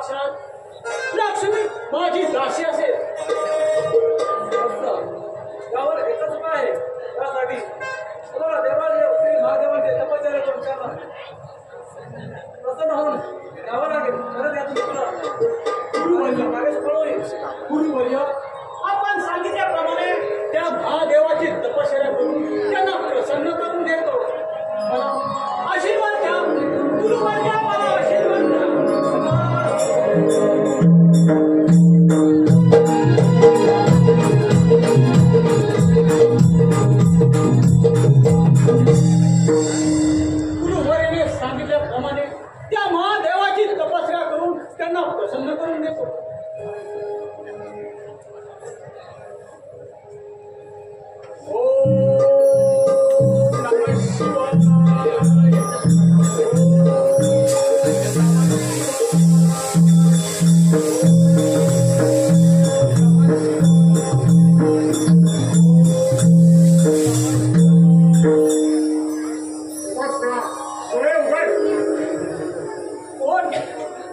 साक्षात लक्ष्मी माझी दासी असेल. यावर एकच उपाय आहे. त्यासाठी तुम्हाला देवादेव श्री महादेवांचे तपश्चर्या करून करणार प्रसन्न होऊन यावं लागेल. खरंच यातून तुला गुरुवर्य मागेच पळवून गुरुवर्य आपण सांगितल्याप्रमाणे त्या महादेवाची तपश्चर्या करून त्यांना प्रसन्न करून देतो. मला आशीर्वाद द्या गुरुवर्य, मला आशीर्वाद द्या. गुरुवर्याने सांगितल्याप्रमाणे त्या महादेवाची तपस्या करून त्यांना प्रसन्न करून देतो.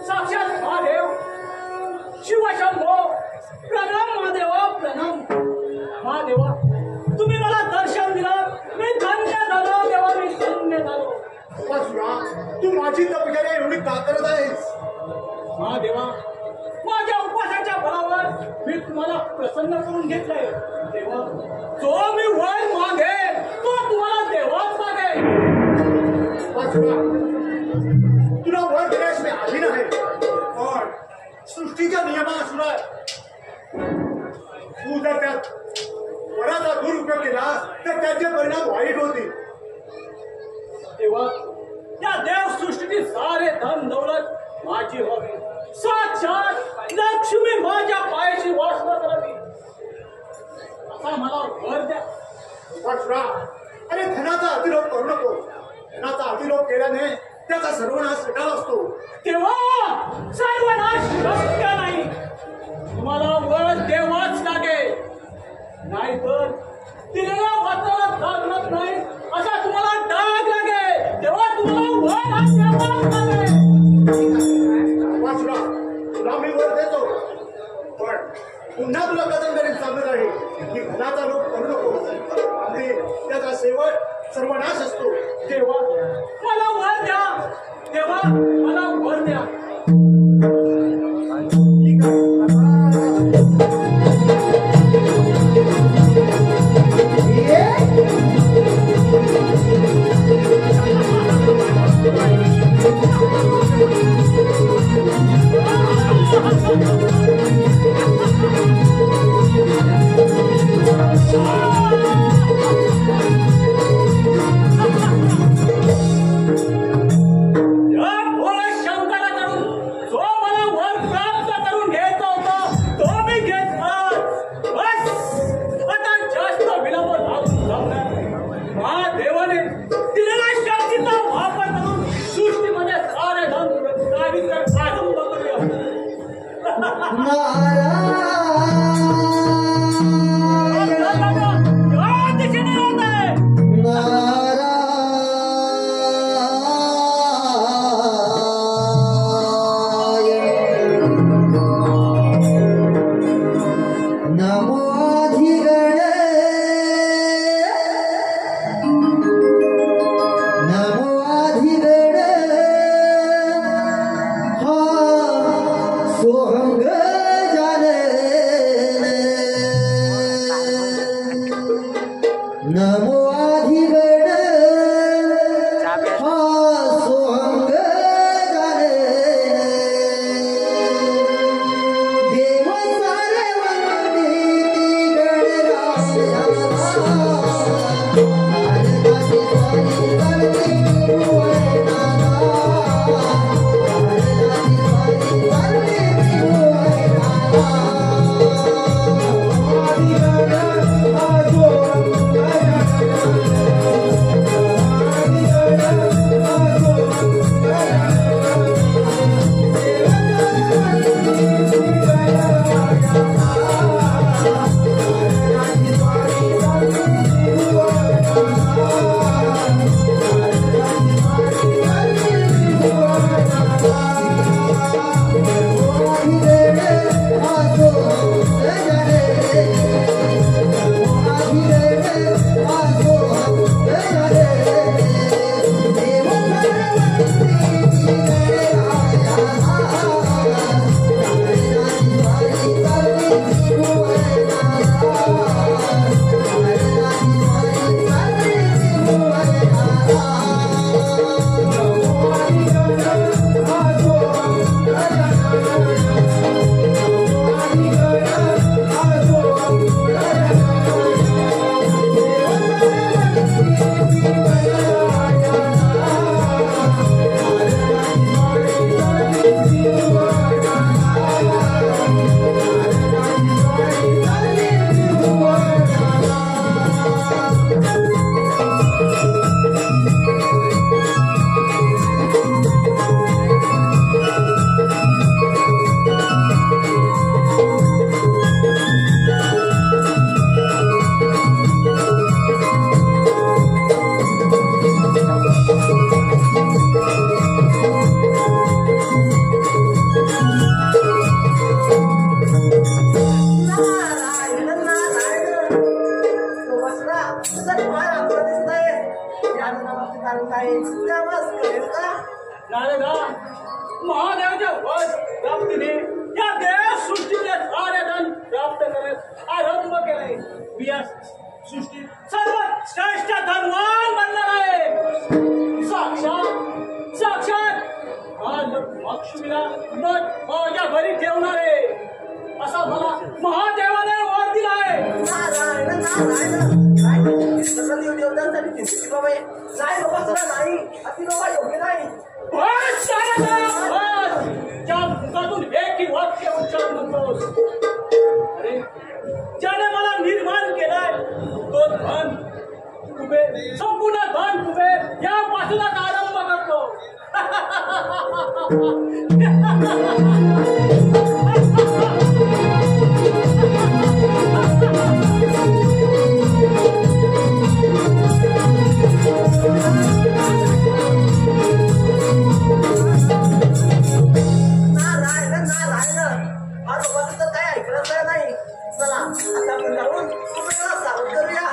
साक्षात महादेव शिवशंभो, प्रणाम महादेवा, प्रणाम. महादेवा तुम्ही मला दर्शन दिलं, मी धन्य झालो. देवा मी धन्य झालो. तू माझी तपश्चर्या एवढी का करत आहेस? महादेवा माझ्या उपवासाच्या बळावर मी तुम्हाला प्रसन्न करून घेतलंय. देवा जो मी वर मागेल तो तुम्हाला देवाच मागेल. तुला वर देण्यास मी आधी नाही, पण सृष्टीच्या नियमानुसार तू जर त्यात वराचा दुरुपयोग केला तर त्याचे परिणाम वाईट होतील. तेव्हा त्या देव सृष्टीची सारे धन दौलत माझी व्हावी. साक्षात लक्ष्मी माझ्या पायाची वासना करावी असा मला वर द्या. अरे धनाचा अतिलोप करू नको. धनाचा अतिलोप केल्याने त्याचा सर्वनाश वेगळा असतो. तेव्हा सर्वनाश शक्य नाही. तुम्हाला वर देवाच लागेल, नाहीतर दिलेला वातावरण लागत नाही असा तुम्हाला डाग लागेल. तेव्हा तुम्हाला वर हा देवाच लागेल. तुला मी वर देतो, पण पुन्हा तुला कथन करीत सांगत आहे की धनाचा लोप करू नको आणि त्याचा शेवट सर्वनाश असतो. देवा मला वर द्या. देवा मला वर द्या. Oh नारदा महादेवाच्या वध प्राप्तीने या देव सृष्टीचे सारे धन प्राप्त करण्यास आरंभ केले. मी या सृष्टीत सर्वात श्रेष्ठ धनवान बनणार आहे. साक्षात लक्ष्मीला माझ्या घरी ठेवणार आहे असा मला महादेवाने वर दिला आहे. नारायण नारायण देवतांसाठी चिंतेची बाबा नाही बाबा तुला नाही अति बाबा योग्य नाही. बस नारदा, बस. ज्या मुखातून एकही वाक्य उच्चार नकोस. अरे ज्याने मला निर्माण केलाय तो धन कुबेर, संपूर्ण धन कुबेर यापासूनच आरंभ करतो. नारायण नारायण हा बाबाचं तर काय ऐकलं नाही. चला आता आपण जाऊन तुम्हाला सावध करूया.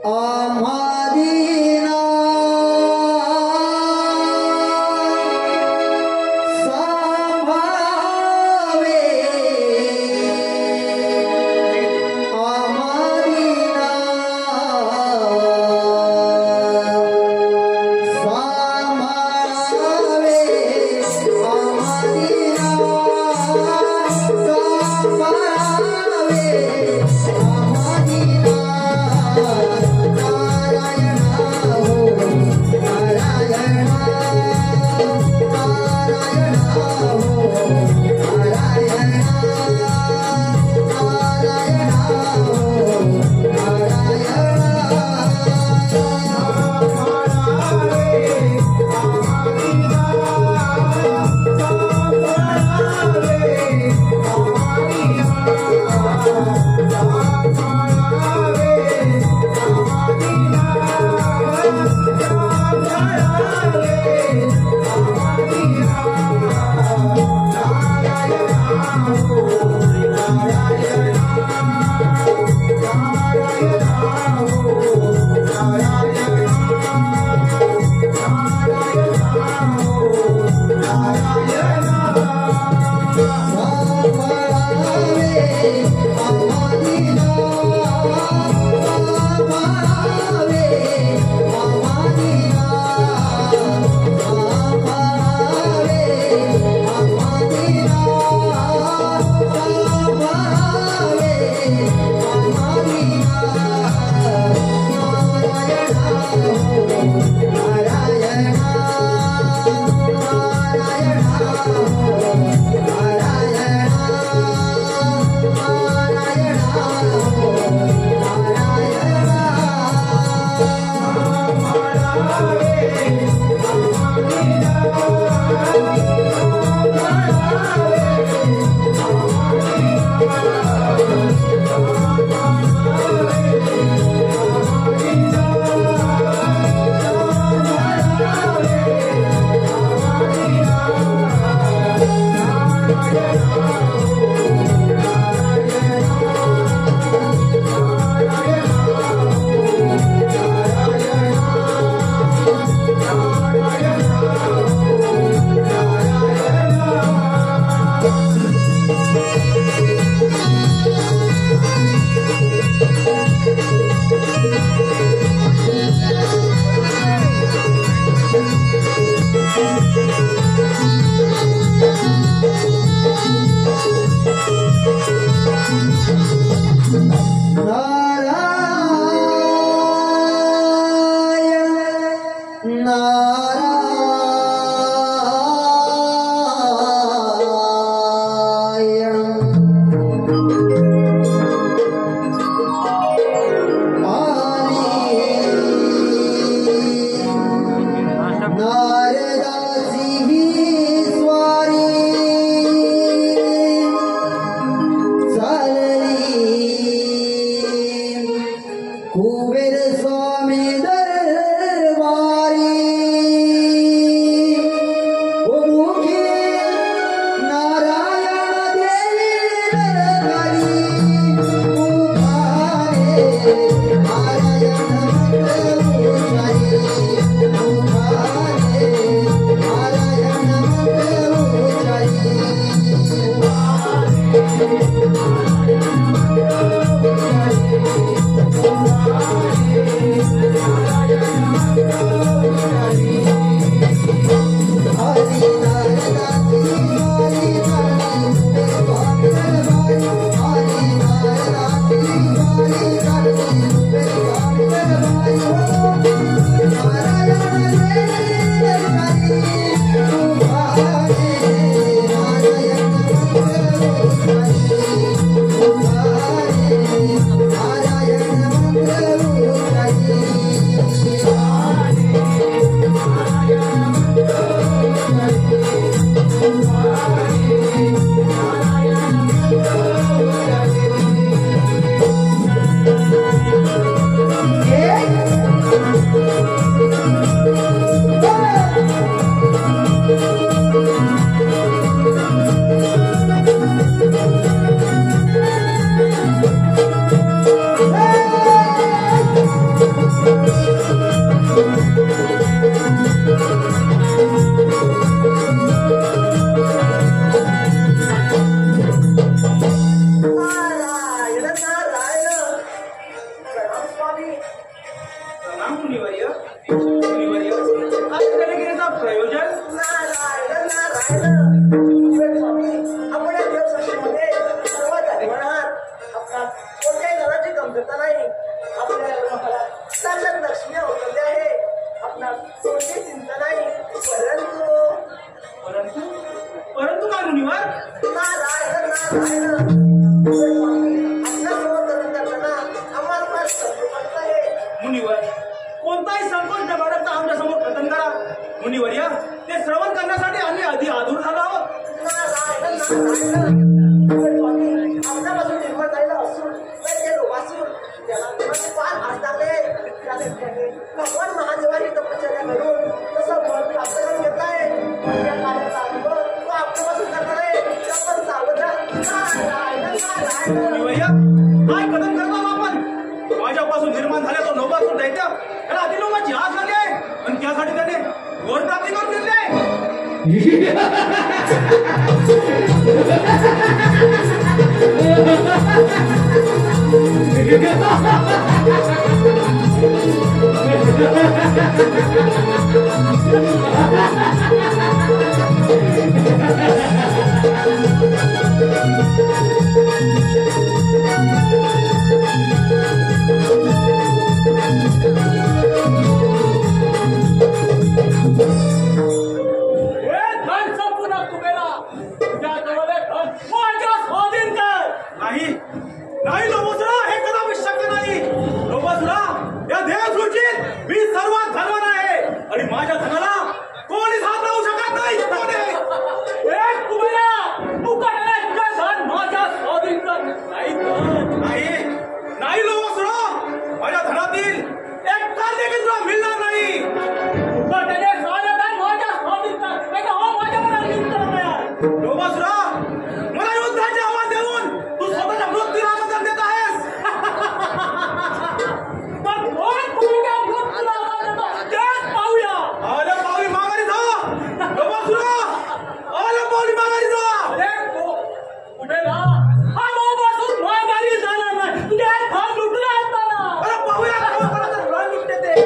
Amadi नाही आपल्या घरात साक्षात लक्ष्मी अवतरली आहे आपला कोणती चिंता नाही परंतु परंतु काय मुनिवर नारायण आपल्यासमोर करून करताना आम्हाला फार संकट आहे मुनिवर कोणताही संकोच न बाळगता आमच्या समोर कथन करा मुनिवर या ते श्रवण करण्यासाठी आम्ही आधी आधुर झालो आहोत आपल्यापासून निर्माण झालेला असून ते लोकासून त्याला फार असताना भगवान महादेवानी तपश्चर्या करून तसं फळ प्राप्त करून घेतला आहे त्या कार्याचा अनुभव तो आपल्यापासून करणार आहे आपण सावध मुनिवर या काय कथन करतो आपण माझ्यापासून निर्माण झाल्या तो नवबासून दैत्य त्याला अधिलोकाची आस झाली आहे आणि त्यासाठी त्याने वर प्राप्ती करून घेतली आहे नाही लोबसुरा हे कदापि शक्य नाही लोबसुरा या देवसृष्टीत मी सर्वात धनवान आहे आणि माझ्या धनाला कोणीच हात लावू शकत नाही एक कुबेरा मुकाट्याने तुझं धन माझ्या स्वाधीन कर नाही नाही लोबसुरा माझ्या धनातील एक काल देखील तुला मिळणार नाही मुकाट्याने सारं धन माझ्या स्वाधीन कर नाही का हो माझ्या मनाला नियंत्रण मिळालं लोबसुरा मला युद्धाची आवाज देऊन तू स्वतःच्या मृत्यूला आमंत्रण देत आहेस पण कोण कुबेरा मृत्यूला आवाज देतो तेच पाहूया आलं पावली माघारी जा लोबसुरा आलं पावली माघारी जा अरे कुबेरा हा मोबासून माघारी जाणार नाही तुझे धन लुटले असताना अरे पाहूया कोणाचं धन लुटते ते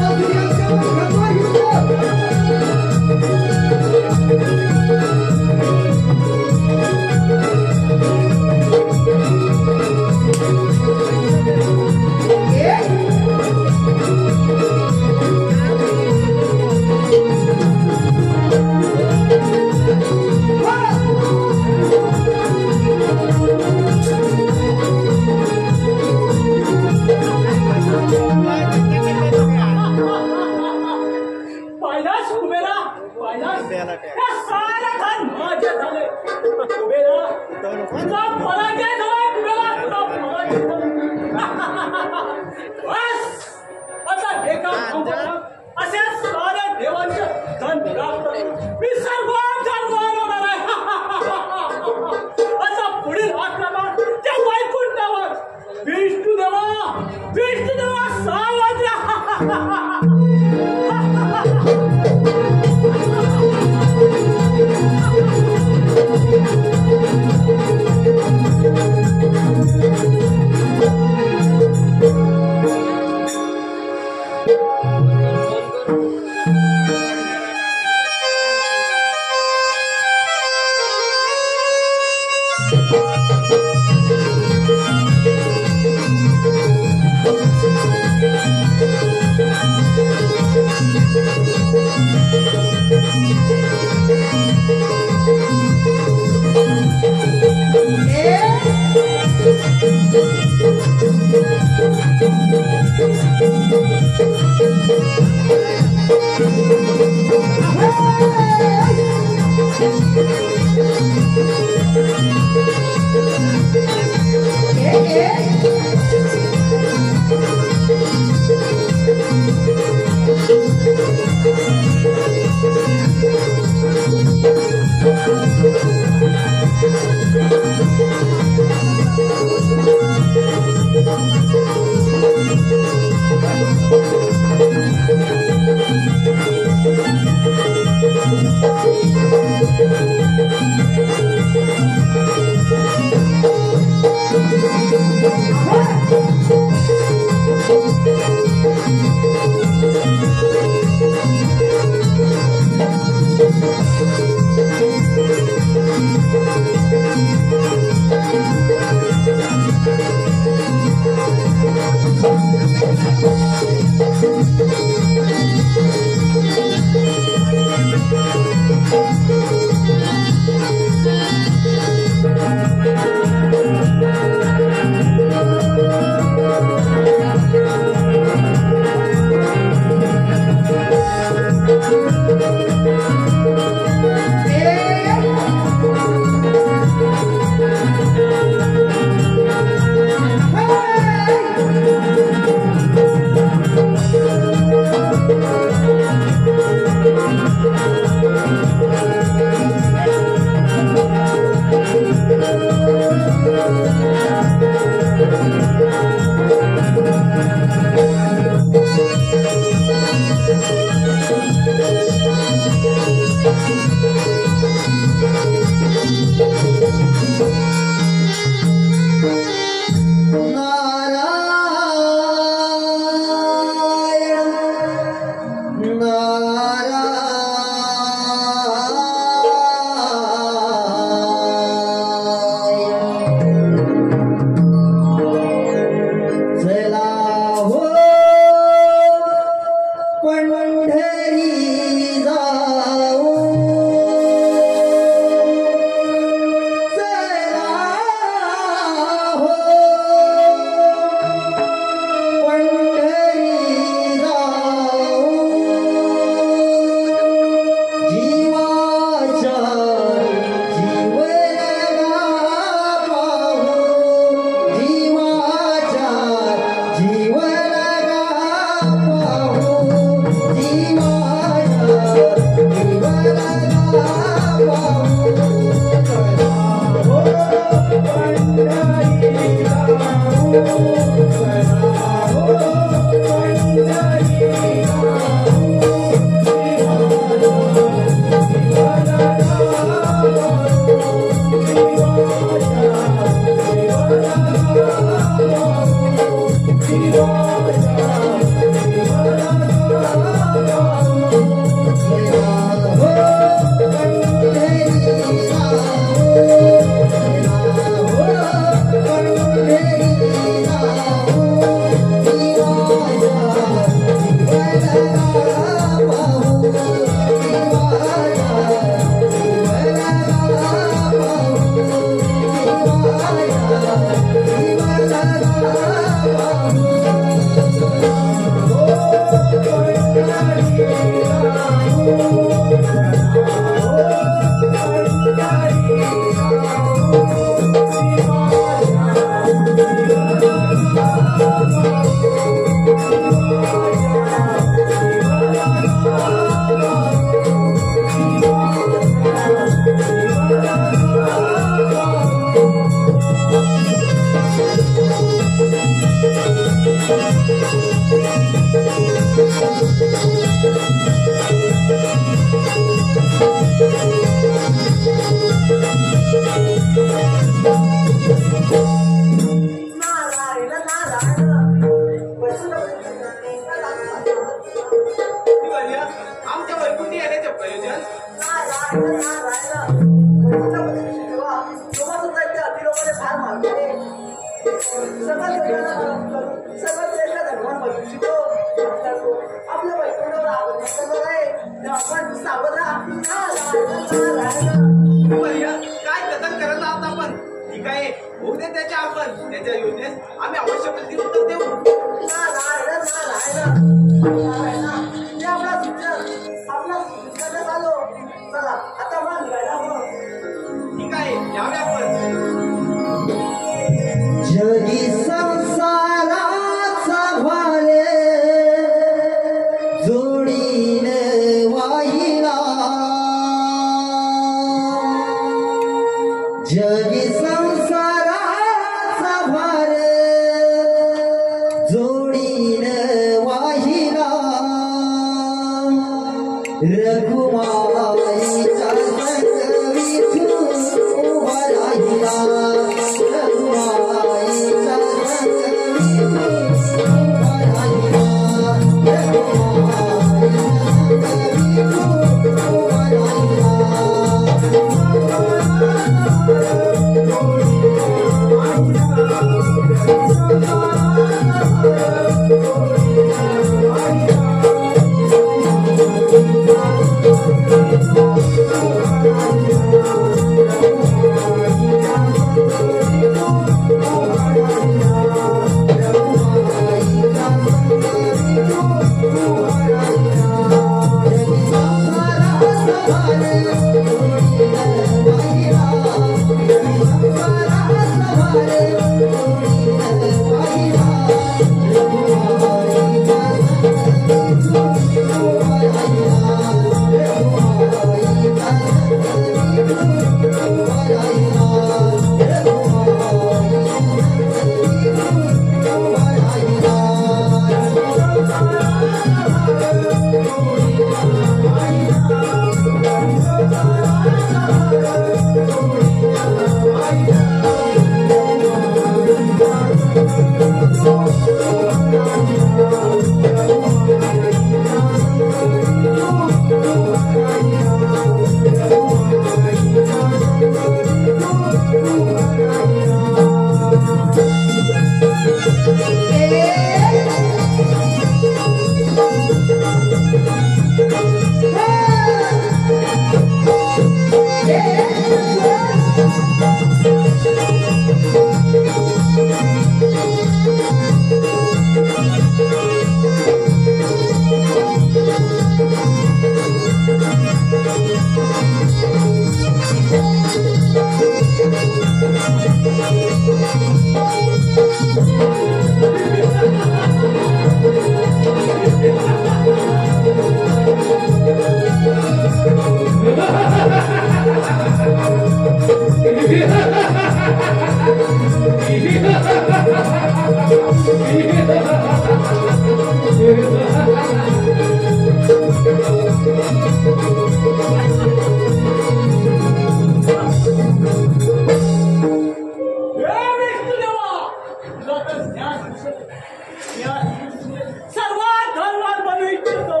सर्वात धनवान बनू इच्छितो.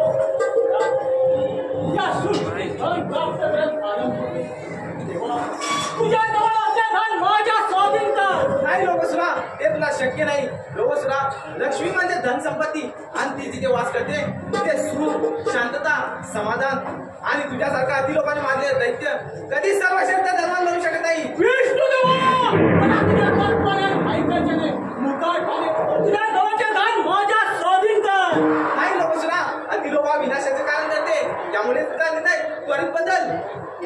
या सृष्टी धन प्राप्त करत आनंद. तेव्हा तुझ्या जवळ असले धन माझ्या स्वाधीन कर. नाही लोकसुरा, ते तुला शक्य नाही. लोकसुरा, लक्ष्मी म्हणजे धनसंपत्ती आणि ती जिथे वास करते तिथे सुख, शांतता, समाधान आणि तुझ्यासारखा अति लोकांनी मारलेले दैत्य कधी सर्वशक्त धनवान बनू शकत नाही. विष्णुदेवा, मला तुझ्या तत्पर्यंत ऐकायचे नाही. मुकाटपणे तुझ्या जवळचे धन माझ्या स्वाधीन कर. नाही लोकसुरा, अति लोक विनाशाचे कारण करते. त्यामुळे तुझा निर्णय त्वरित बदल.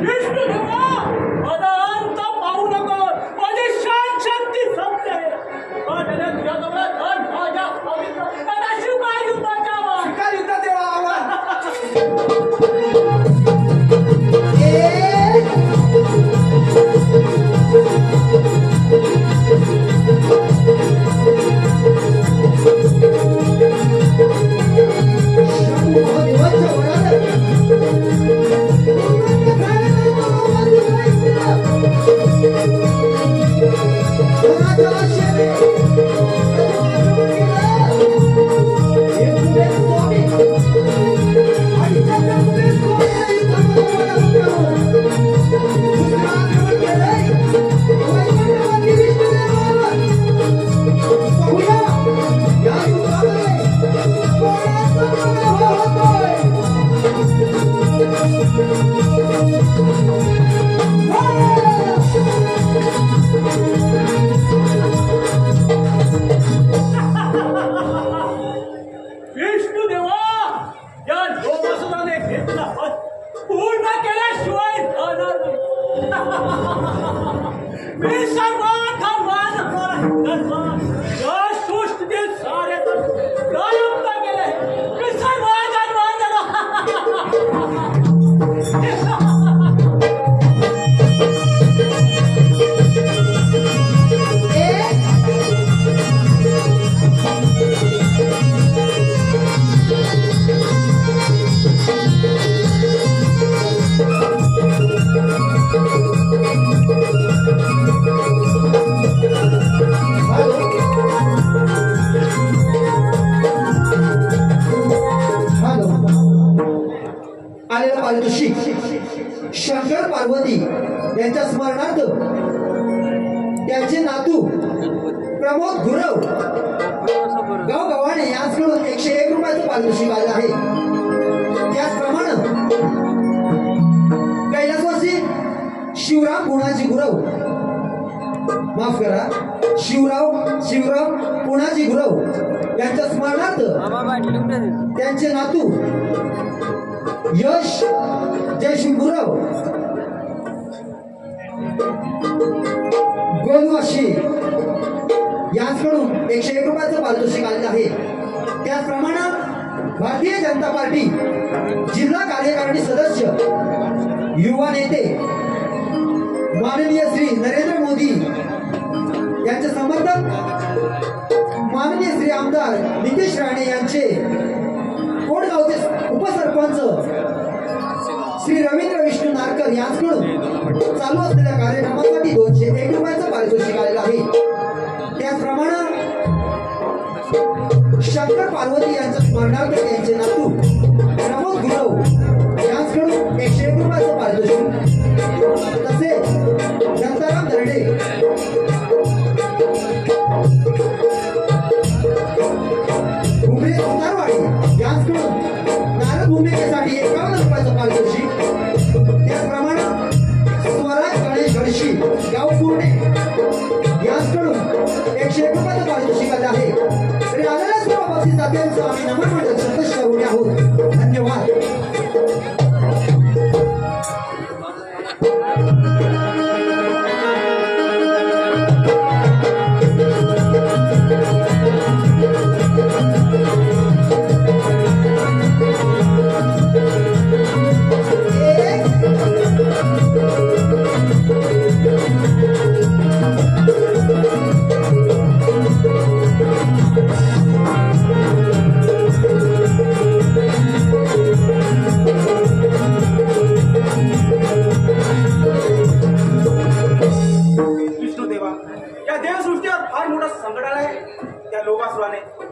विष्णुदेवा, अंत पाहू नको. माझी शांत शक्ती संपते. तुझ्या जवळ धन माझ्या स्वाधीन कर. आता शिवकाळ युद्धाच्या वर. स्वीकार युद्धात देवा आव्हान. विष्णुदेवा, या लोकासुराने घेतला पद पूर्ण केल्याशिवाय जाणार नाही. मी सर्वात धनवान या सृष्टीतील सारे प्रारंभ केले. मी सर्वात धनवान झालो. आलेला पारितोषिक शंकर पार्वती यांच्या स्मरणार्थ त्यांचे नातू प्रमोद गुरव गाव गव्हाणे यांच्याकडून 101 रुपयाचं पारितोषिक आलं आहे. त्याचप्रमाणे कैलासवासी शिवराम पुणाजी गुरव, माफ करा, शिवराम पुणाजी गुरव यांच्या स्मरणार्थ त्यांचे नातू यश जयसिंग गुरव गोलवाशी यांच्याकडून 101 रुपयाचं पारितोषिक आलेलं आहे. त्याचप्रमाणे भारतीय जनता पार्टी जिल्हा कार्यकारिणी सदस्य युवा नेते माननीय श्री नरेंद्र मोदी यांचे समर्थक माननीय श्री आमदार नितेश राणे यांचे कोटगावचे उपसरपंच श्री रवींद्र विष्णू नारकर यांच्याकडून चालू असलेल्या कार्यक्रमासाठी 201 रुपयाचं पारितोषिक आलेलं आहे. त्याचप्रमाणे शंकर पार्वती यांच्या स्मरणार्थ त्यांचे नातू प्रमोद गुरव यांच्याकडून 101 रुपयाचं पारितोषिक, तसेच शांताराम दर्डे घुमरे सुतारवाडी यांच्याकडून नारद भूमिकेसाठी 51 रुपयाचं पारितोषिक. त्याचप्रमाणे स्वराज गणेश गडशी गाव पुणे यांच्याकडून 101 रुपयाचं पारितोषिक आलं आहे. तरी आलेल्या सर्व बक्षीस दात्यांचं आम्ही नमन मंडळ सदस्य आहोत. धन्यवाद.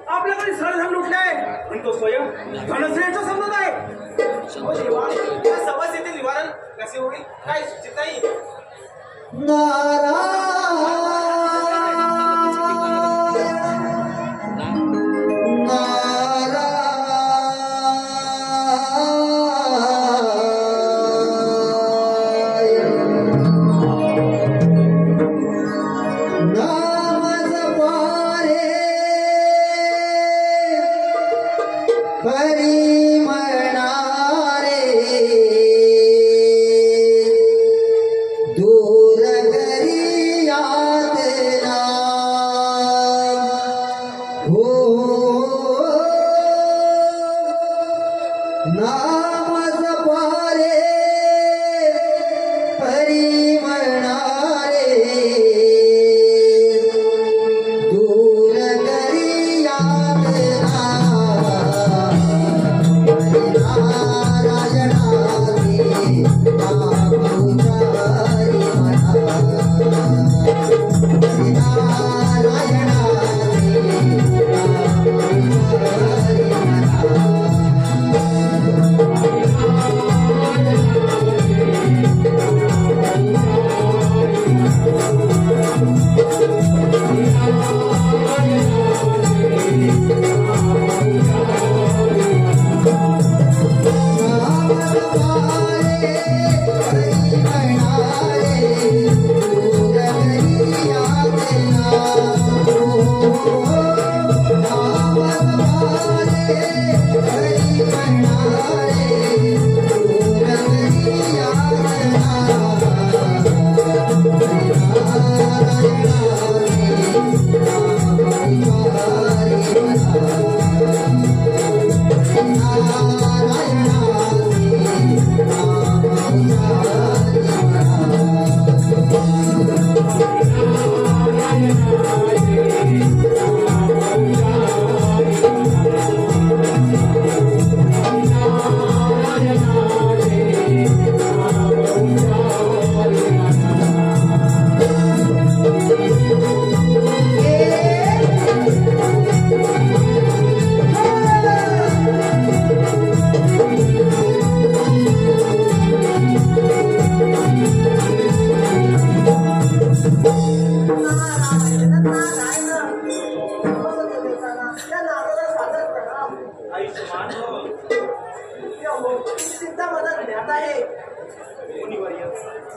आपल्याकडे सरधन लुटलाय पण तो स्वयं धनश्रेयचा समजत आहे. हो देवा, या समस्येचे निवारण कसे होईल काय सुचित नाही.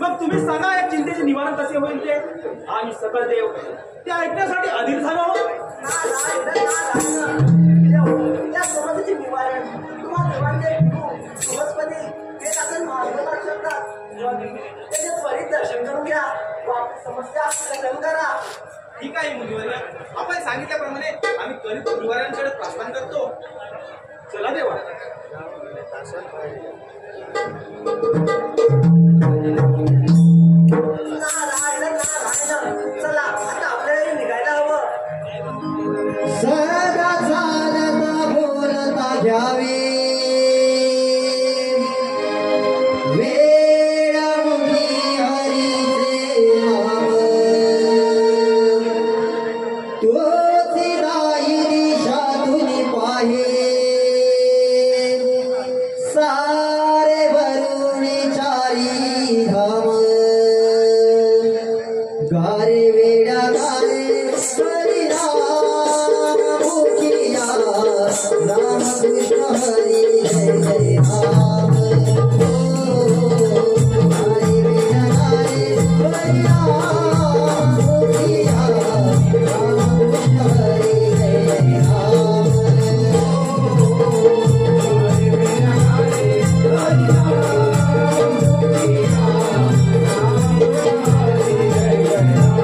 मग तुम्ही सांगा या चिंतेचे निवारण कसे होईल ते. आम्ही सकल देव ते ऐकण्यासाठी अधीर झालो आहोत. या समस्येचे निवारण तुम्हाला देवांचे सहजपणे ते आपण मार्गदर्शन शकतात. त्याचे त्वरित दर्शन करून घ्या व आपली समस्या खतम करा. ठीक आहे मुनिवर्य, आपण सांगितल्याप्रमाणे आम्ही त्वरित निवारणाकडे प्रस्थान करतो. चला देवा. नारायण चला आता आपल्याला निघायला हवं. सदा चालता बोलता घ्यावी वेळ मुनी हरीचे नाम तोची दाई दिशा तुनी पाहे सारे भरुणी चारी धाम गारे वेडा गारे हरिनाम मुखिया राम कृष्ण हरी जय जय राम. गारे वेडा गारे हरिनाम मुखिया राम कृष्ण हरी जय जय राम. गारे वेडा गारे हरिनाम मुखिया राम कृष्ण हरी जय जय राम.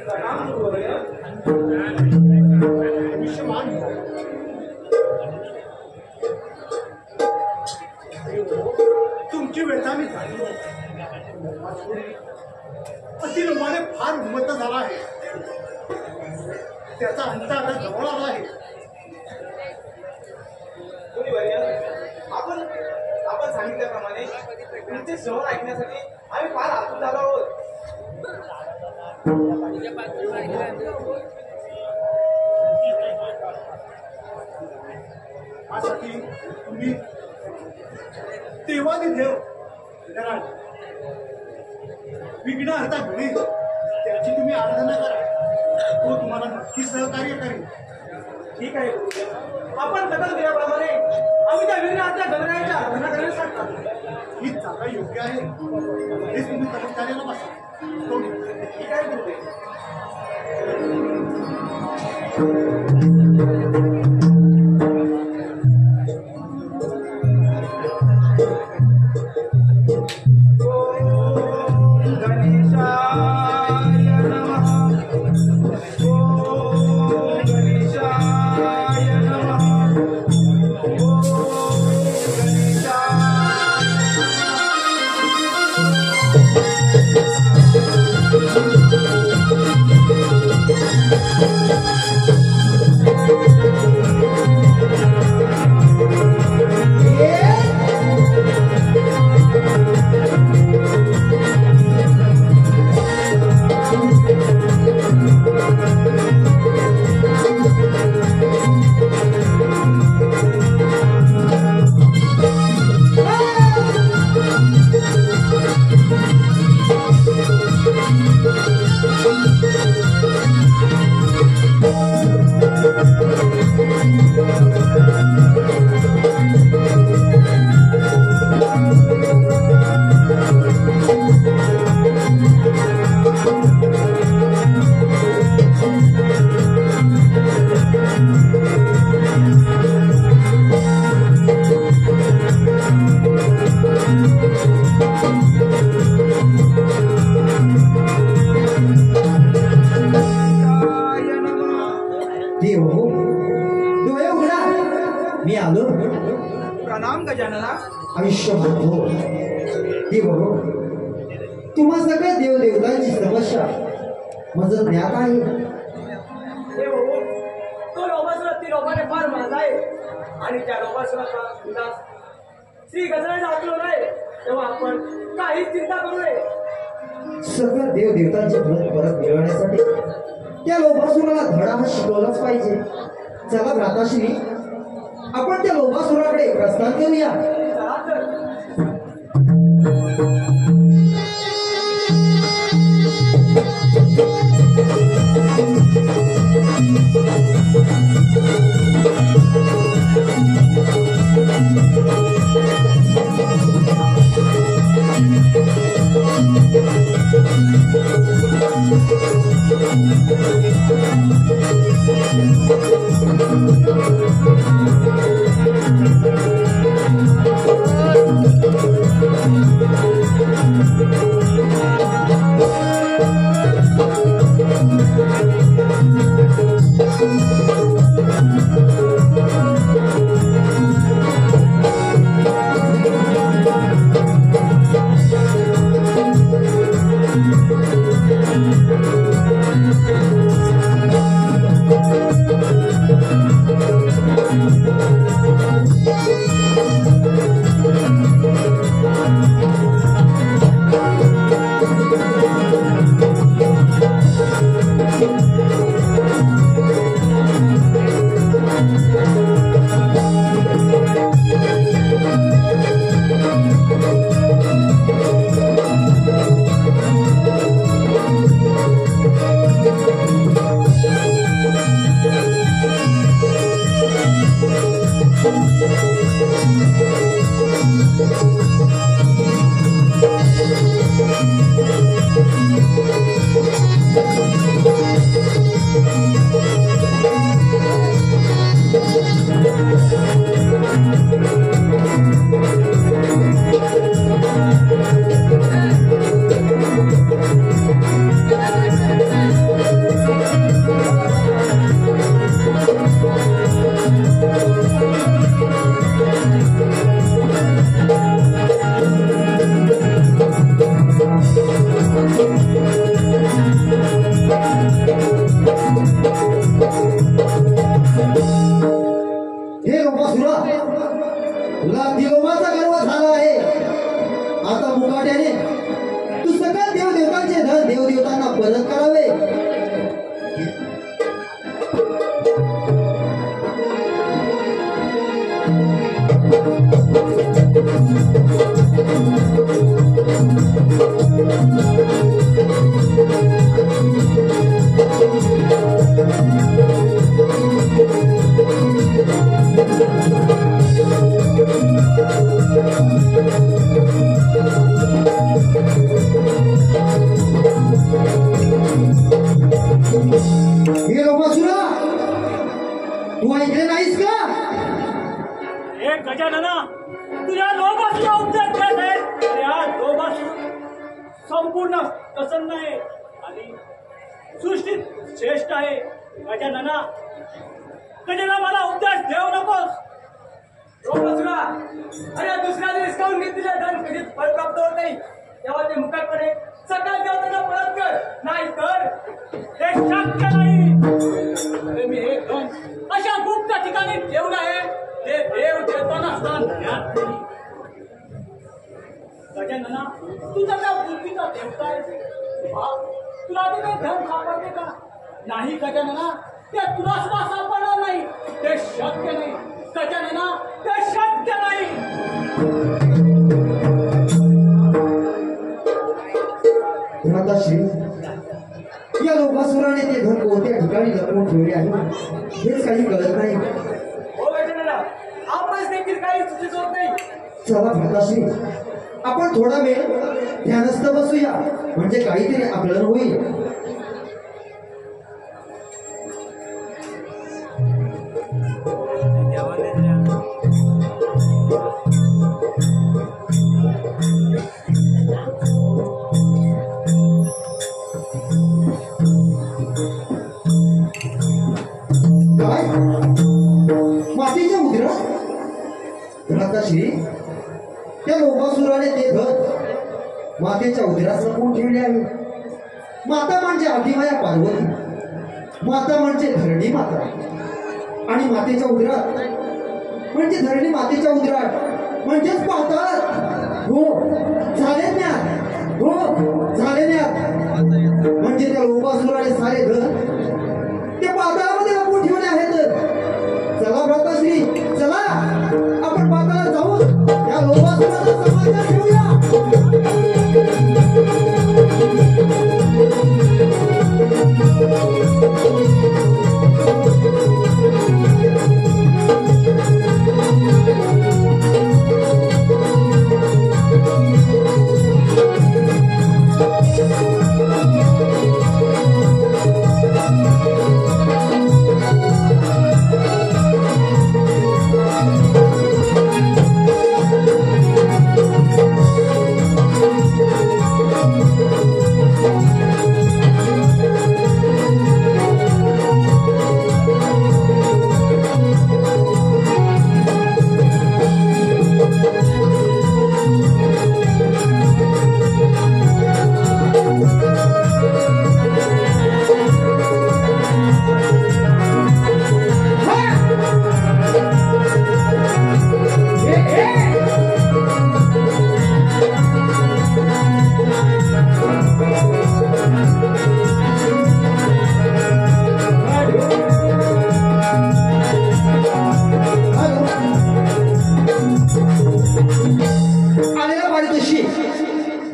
प्रणाम गुरुवर्य. आयुष्यमान भव. तुमची व्यथा मी जाणली. अतिलोभाने फार उन्मत्त झाला आहे. त्याचा अंत आता जवळ आला आहे. गुरुवर्य, आपण सांगितल्याप्रमाणे तुमचे शहर ऐकण्यासाठी आम्ही फार आतुर झालो आहोत. यासाठी तुम्ही देवादी देव विघ्नहर्ता घडेल त्याची तुम्ही आराधना करा. तो तुम्हाला नक्की सहकार्य करेल. ठीक आहे गुरुवर्य. आपण कथन केल्याप्रमाणे आम्ही त्या विघ्नहर्त्या गणरायाची आराधना करायला सांगतात. ही जागा योग्य आहे. हेच तुम्ही तपश्चर्याला बसा. ठीक आहे गुरुदेव. देव हो, डोळे उघडा. मी आलो. प्रणाम गजानना. आयुष्यमान हो. देव हो, तुम्हा सगळ्या देवदेवतांची समस्या माझं ज्ञात आहे. हे भाऊ, तो लोभासुर ती लोभाने फार माझा आहे आणि त्या लोभासुराचा विनाश श्री गजानन आखलो नाही. तेव्हा आपण काहीच चिंता करू नये. सगळ्या देवदेवतांचे धन परत मिळवण्यासाठी त्या लोभासुराला धडा हा शिकवलाच पाहिजे. चला भ्राताश्री, आपण त्या लोभासुराकडे प्रस्थान करूया. चला तर. Thank you. तुला दिलोबाचा गर्व झाला आहे. आता मुकाट्याने तू सकल देवदेवतांचे धन देवदेवतांना परत करावे. हे लोकासुरा, तू ऐकले नाहीस का? हे गजानना, तुझ्या लोभासुरा उपदेश देत आहेत. या लोभासुर संपूर्ण प्रसन्न आहे आणि सृष्टीत श्रेष्ठ आहे. गजानना, गजानना मला उपदेश देऊ नकोस. लोकासुरा, अरे दुसऱ्याने हिसकावून घेतलेले धन कधीच फळ प्राप्त होत नाही. तेव्हा ते मुकाटपणे सकाळ देवतांना परत कर, नाही तर हे शक्य नाही. अरे मी हे धन अशा गुप्त ठिकाणी ठेवलं आहे ते देव देताना स्थान ज्ञात नाही. गजानना, तुझा त्या बुद्धीचा देवता आहे. तुला ते काही धन सापडते का? नाही गजानना, ते तुला सुद्धा सापडणार नाही. ते शक्य नाही गजानना, ते शक्य नाही. भ्राताश्री, या लोकासुराने ते धन कोणत्या ठिकाणी लपवून ठेवले आहे हेच काही कळत नाही. हो गजानना, आपणच देखील काही सुचत होत नाही. चला भ्राताश्री, आपण थोडा वेळ ध्यानस्थ बसूया, म्हणजे काहीतरी आकलन होईल. काय मातीच्या उदरा? भ्राताश्री, त्या लोकासुराने ते धन मातेच्या उदरात लपवून ठेवले आहे. माता म्हणजे आदिमाया पार्वती, माता म्हणजे धरणी माता, आणि मातेच्या उदरात म्हणजे धरणी मातेच्या उदरात म्हणजेच पाहतात. हो झाले ज्ञान, हो झाले ज्ञान. म्हणजे त्या लोकासुराने सारे धन ते पाताळामध्ये लपवून ठेवले आहेत. चला भ्राताश्री, चला आपण पाताळात जाऊन या लोकासुराचा समाचार घेऊया.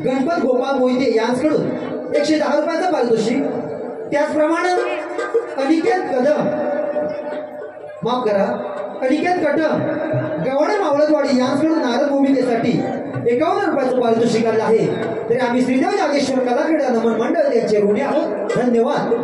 गणपत गोपाळ मोहिते यांच्याकडून 110 रुपयाचं पारितोषिक. त्याचप्रमाणे अनिकेत कदम, माफ करा, अनिकेत कदम गव्हाणे मावळतवाडी यांच्याकडून नारद भूमिकेसाठी 51 रुपयाचं पारितोषिक आलं आहे. तरी आम्ही श्रीदेव जागेश्वर कलाक्रीडा नमन मंडळ यांचे ऋणी आहोत. धन्यवाद.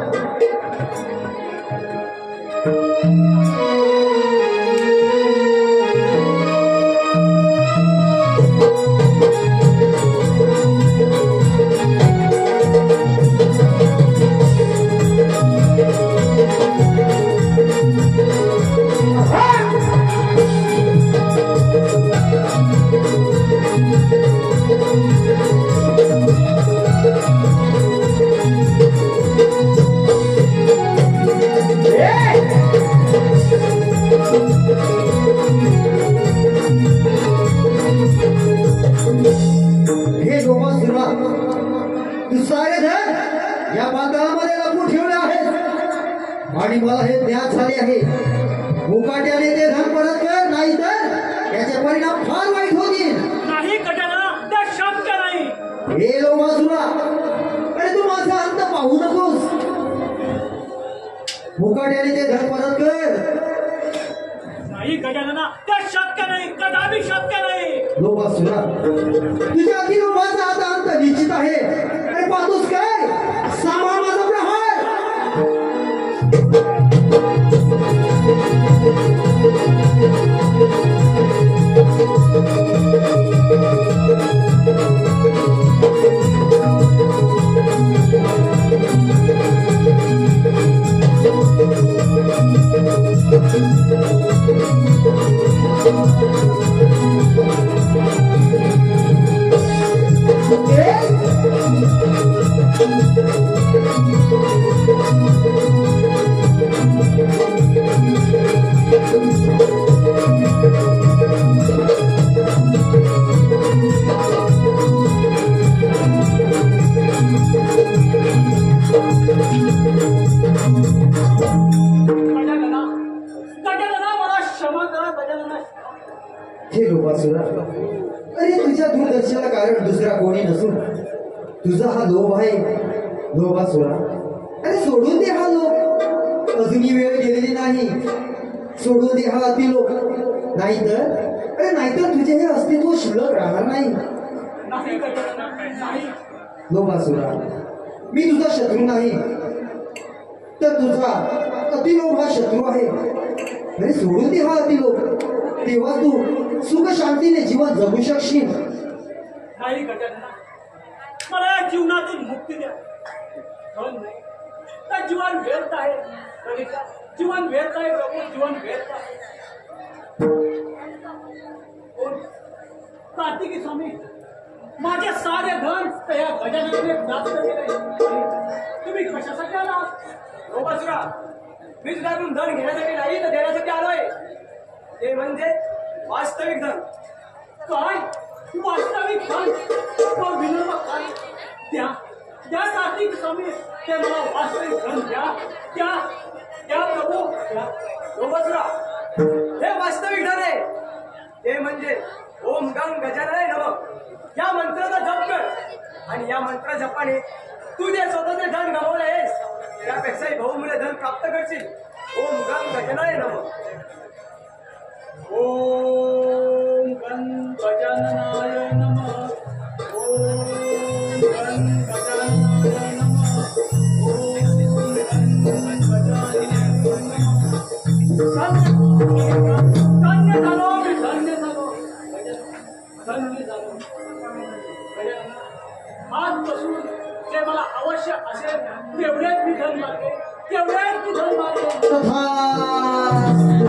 Hey! या पाताळामध्ये लपून ठेवले आहेत आणि मला हे ज्ञात झाले आहे मुकाट्याने ते धन परत कर, नाही तर याचे परिणाम फार वाईट होतील. नाही गजानना, ते शक्य नाही. हे लोमासुरा, अरे तू माझा अंत पाहू नकोस. मुकाट्याने ते धन परत कर. नाही गजानना, ते शक्य नाही, कदापि शक्य नाही. लोमासुरा, तुझ्या अति लोभाचा आता अंत निश्चित आहे. अरे पाहतोस काय, सांभाळ माझा प्रहार. गजानना, गजानना, मला क्षमा करा गजानना. हे लोभासुरा, अरे तुझ्या दूरदर्शनाला कारण दुसरा कोणी नसून तुझा हा लोभ आहे. लोभासुरा, अरे सोडून दे हा लोभ. अजूनही वेळ गेलेली नाही. सोडून दे हा अतिलोभ, नाहीतर तुझे हे अस्तित्व शिल्लक राहणार नाही. नाही गजानना, नाही. लोभासुरा, मी तुझा शत्रू नाही, तर तुझा अतिलोभ हा शत्रू आहे. अरे सोडून दे हा अतिलोभ, तेव्हा तू सुख शांतीने जीवन जगू शकशील. नाही गजानना, मला या जीवनातून मुक्ती द्या. धन नाही तर जीवन व्यर्थ आहे. ललिता, जीवन व्यर्थ आहे प्रभू, जीवन व्यर्थ आहे. कोण? कार्तिकी स्वामी, माझे सारे धन तर या गजाननाने प्राप्त केले. तुम्ही कशासाठी आलात? लोभासुरा, मी तुझ्याकडून धन घेण्यासाठी नाही तर देण्यासाठी आलोय. ते म्हणजे वास्तविक धन. काय वास्तविक धन? तो विनोद काय? द्या द्या कार्तिक स्वामी, ते मला वास्तविक धन द्या. द्या द्या प्रभू, द्या. लोभासुरा, हे वास्तविक धन आहे. ते म्हणजे ओम गंग गजाननाय नमः या मंत्राचा जप कर. आणि या मंत्र जपाने तू जे स्वतःचे धन गमावले आहेस त्यापेक्षाही बहुमूल्य धन प्राप्त करशील. ओम गंग गजाननाय नमः. ओम गण गजाननाय नमः. ओम गण गजाननाय नमः. ओम गण गजाननाय नमः. धन्य झालो मी, धन्य झालो, धन्य झालो. गजानना, आजपासून जे मला आवश्यक असेल तेवढेच मी धन मागते, तेवढेच मी धन मागते. तथास्तु.